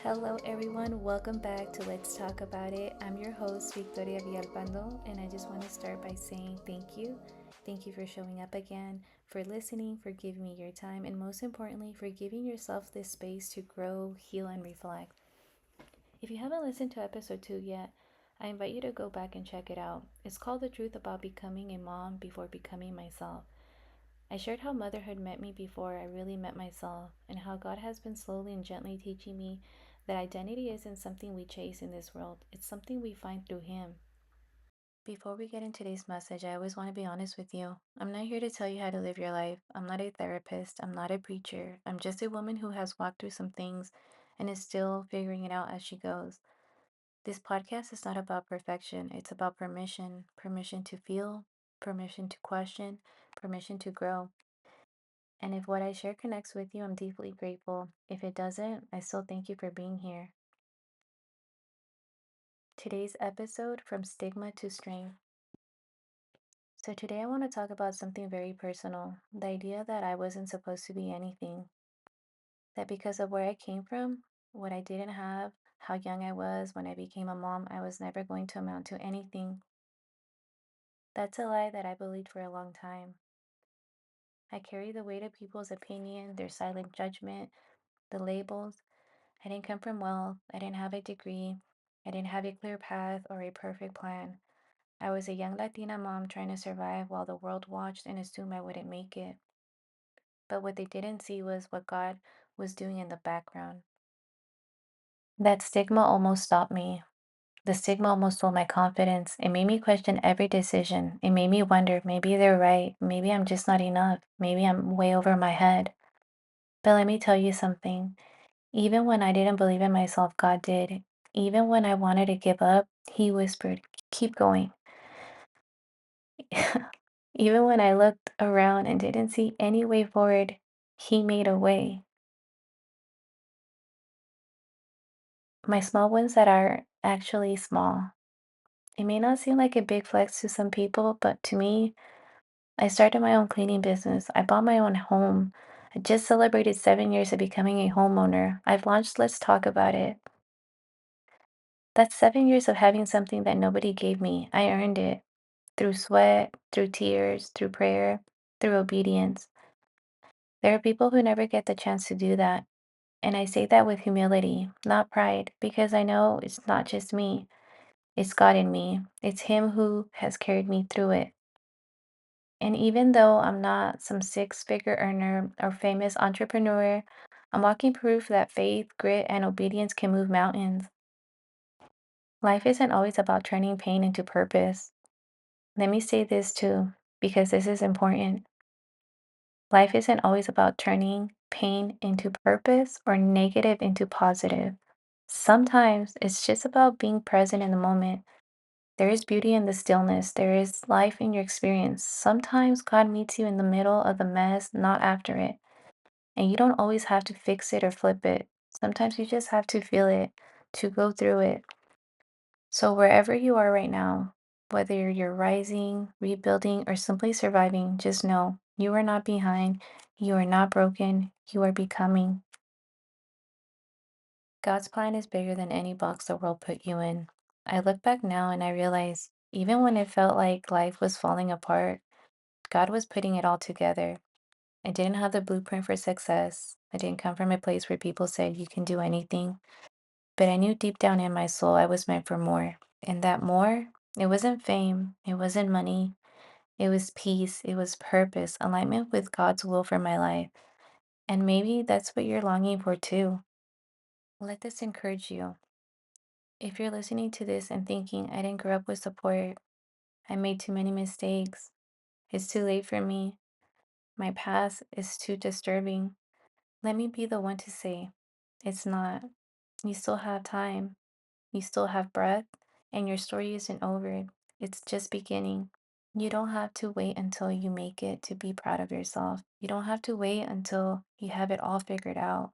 Hello, everyone. Welcome back to Let's Talk About It. I'm your host, Victoria Villalpando, and I just want to start by saying thank you. Thank you for showing up again, for listening, for giving me your time, and most importantly, for giving yourself this space to grow, heal, and reflect. If you haven't listened to episode 2 yet, I invite you to go back and check it out. It's called The Truth About Becoming a Mom Before Becoming Myself. I shared how motherhood met me before I really met myself, and how God has been slowly and gently teaching me that identity isn't something we chase in this world, it's something we find through Him. Before we get into today's message, I always want to be honest with you. I'm not here to tell you how to live your life. I'm not a therapist. I'm not a preacher. I'm just a woman who has walked through some things and is still figuring it out as she goes. This podcast is not about perfection, it's about permission permission to feel, permission to question, permission to grow. And if what I share connects with you, I'm deeply grateful. If it doesn't, I still thank you for being here. Today's episode, From Stigma to Strength. So, today I want to talk about something very personal, the idea that I wasn't supposed to be anything, that because of where I came from, what I didn't have, how young I was when I became a mom, I was never going to amount to anything. That's a lie that I believed for a long time. I carried the weight of people's opinion, their silent judgment, the labels. I didn't come from wealth. I didn't have a degree. I didn't have a clear path or a perfect plan. I was a young Latina mom trying to survive while the world watched and assumed I wouldn't make it. But what they didn't see was what God was doing in the background. That stigma almost stopped me. The stigma almost stole my confidence. It made me question every decision. It made me wonder, maybe they're right. Maybe I'm just not enough. Maybe I'm way over my head. But let me tell you something. Even when I didn't believe in myself, God did. Even when I wanted to give up, He whispered, keep going. Even when I looked around and didn't see any way forward, He made a way. My small wins that are actually small. It may not seem like a big flex to some people, but to me, I started my own cleaning business. I bought my own home. I just celebrated 7 years of becoming a homeowner. I've launched Let's Talk About It. That's 7 years of having something that nobody gave me. I earned it through sweat, through tears, through prayer, through obedience. There are people who never get the chance to do that. And I say that with humility, not pride, because I know it's not just me, it's God in me. It's Him who has carried me through it. And even though I'm not some six-figure earner or famous entrepreneur, I'm walking proof that faith, grit, and obedience can move mountains. Life isn't always about turning pain into purpose. Let me say this too, because this is important. Life isn't always about turning pain into purpose or negative into positive. Sometimes it's just about being present in the moment. There is beauty in the stillness, there is life in your experience. Sometimes God meets you in the middle of the mess, not after it. And you don't always have to fix it or flip it. Sometimes you just have to feel it, to go through it. So, wherever you are right now, whether you're rising, rebuilding, or simply surviving, just know you are not behind, you are not broken, you are becoming. God's plan is bigger than any box the world put you in. I look back now and I realize even when it felt like life was falling apart, God was putting it all together. I didn't have the blueprint for success. I didn't come from a place where people said you can do anything. But I knew deep down in my soul I was meant for more. And that more, it wasn't fame, it wasn't money, it was peace, it was purpose, alignment with God's will for my life. And maybe that's what you're longing for too. Let this encourage you. If you're listening to this and thinking, I didn't grow up with support, I made too many mistakes, it's too late for me, my past is too disturbing, let me be the one to say, it's not. You still have time. You still have breath, and your story isn't over. It's just beginning. You don't have to wait until you make it to be proud of yourself. You don't have to wait until you have it all figured out.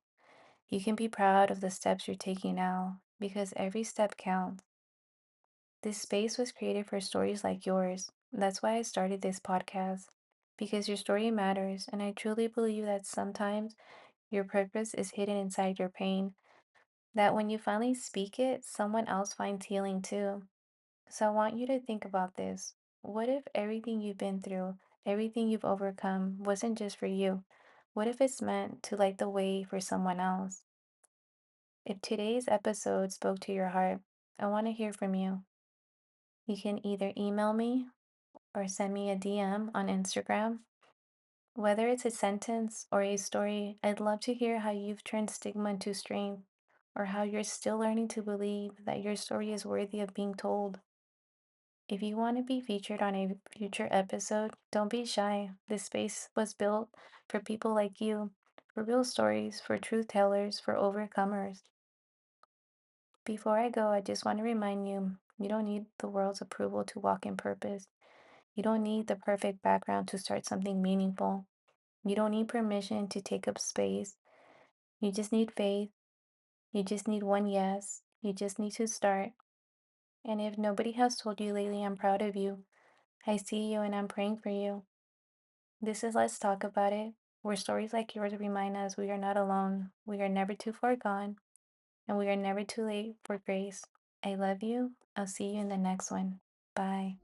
You can be proud of the steps you're taking now because every step counts. This space was created for stories like yours. That's why I started this podcast because your story matters, and I truly believe that sometimes your purpose is hidden inside your pain. that when you finally speak it, someone else finds healing too. So I want you to think about this. What if everything you've been through, everything you've overcome wasn't just for you? What if it's meant to light the way for someone else? If today's episode spoke to your heart, I want to hear from you. You can either email me or send me a DM on Instagram. Whether it's a sentence or a story, I'd love to hear how you've turned stigma into strength or how you're still learning to believe that your story is worthy of being told. If you want to be featured on a future episode, don't be shy. This space was built for people like you, for real stories, for truth tellers, for overcomers. Before I go, I just want to remind you you don't need the world's approval to walk in purpose. You don't need the perfect background to start something meaningful. You don't need permission to take up space. You just need faith. You just need one yes. You just need to start. And if nobody has told you lately, I'm proud of you. I see you and I'm praying for you. This is Let's Talk About It, where stories like yours remind us we are not alone, we are never too far gone, and we are never too late for grace. I love you. I'll see you in the next one. Bye.